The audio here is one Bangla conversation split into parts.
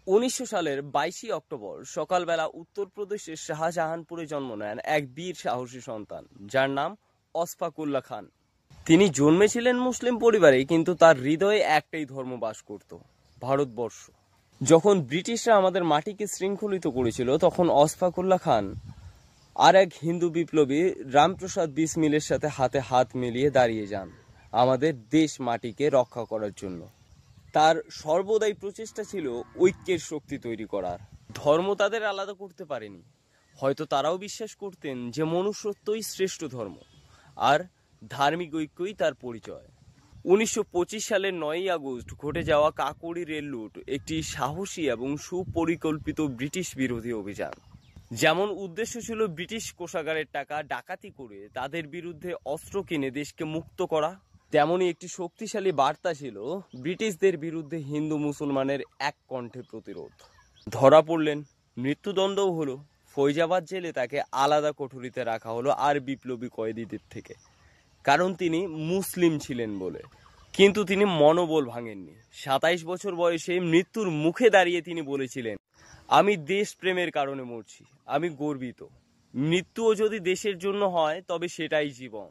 1900 সালের 22 অক্টোবর সকালবেলা উত্তরপ্রদেশের শাহজাহানপুরে জন্ম নেন এক বীর সাহসী সন্তান যার নাম অশফাকুল্লাহ খান। তিনি জন্মেছিলেন মুসলিম পরিবারে, কিন্তু তার হৃদয়ে একটাই ধর্ম বাস করত, ভারতবর্ষ। যখন ব্রিটিশরা আমাদের মাটিকে শৃঙ্খলিত করেছিল, তখন অশফাকুল্লাহ খান আর এক হিন্দু বিপ্লবী রামপ্রসাদ বিসমিলের সাথে হাতে হাত মিলিয়ে দাঁড়িয়ে যান আমাদের দেশ মাটিকে রক্ষা করার জন্য। তার সর্বদাই প্রচেষ্টা ছিল ঐক্যের শক্তি তৈরি করার। ধর্ম তাদের আলাদা করতে পারেনি। হয়তো তারাও বিশ্বাস করতেন যে মনুষ্যত্বই শ্রেষ্ঠ ধর্ম, আর ধার্মিক ঐক্যই তার পরিচয়। 1925 সালের 9ই আগস্ট ঘটে যাওয়া কাকোরি রেল লুট একটি সাহসী এবং সুপরিকল্পিত ব্রিটিশ বিরোধী অভিযান। যেমন উদ্দেশ্য ছিল ব্রিটিশ কোষাগারের টাকা ডাকাতি করে তাদের বিরুদ্ধে অস্ত্র কিনে দেশকে মুক্ত করা, তেমনই একটি শক্তিশালী বার্তা ছিল ব্রিটিশদের বিরুদ্ধে হিন্দু মুসলমানের এক কণ্ঠে প্রতিরোধ। ধরা পড়লেন, মৃত্যুদণ্ডও হলো। ফৈজাবাদ জেলে তাকে আলাদা কোঠরিতে রাখা হলো আর বিপ্লবী কয়েদিদের থেকে, কারণ তিনি মুসলিম ছিলেন বলে। কিন্তু তিনি মনোবল ভাঙেননি। 27 বছর বয়সে মৃত্যুর মুখে দাঁড়িয়ে তিনি বলেছিলেন, আমি দেশপ্রেমের কারণে মরছি, আমি গর্বিত। মৃত্যুও যদি দেশের জন্য হয় তবে সেটাই জীবন।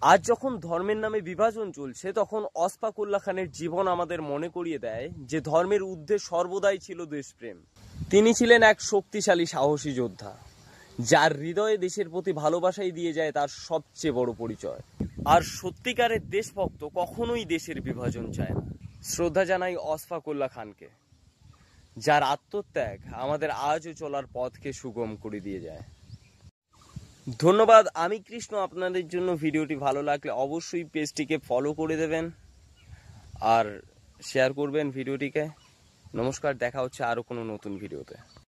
আজ যখন ধর্মের নামে বিভাজন চলছে, তখন অশফাকুল্লাহ খানের জীবন আমাদের মনে করিয়ে দেয় যে ধর্মের ঊর্ধ্বে সর্বদাই ছিল দেশপ্রেম। তিনি ছিলেন এক শক্তিশালী সাহসী যোদ্ধা, যার হৃদয়ে দেশের প্রতি ভালোবাসাই দিয়ে যায় তার সবচেয়ে বড় পরিচয়। আর সত্যিকারের দেশভক্ত কখনোই দেশের বিভাজন চায় না। শ্রদ্ধা জানাই অশফাকুল্লাহ খানকে, যার আত্মত্যাগ আমাদের আজও চলার পথকে সুগম করে দিয়ে যায়। ধন্যবাদ। আমি কৃষ্ণ। আপনাদের জন্য ভিডিওটি ভালো লাগলে অবশ্যই পেজটিকে ফলো করে দেবেন আর শেয়ার করবেন ভিডিওটিকে। নমস্কার, দেখা হচ্ছে আরও কোনো নতুন ভিডিওতে।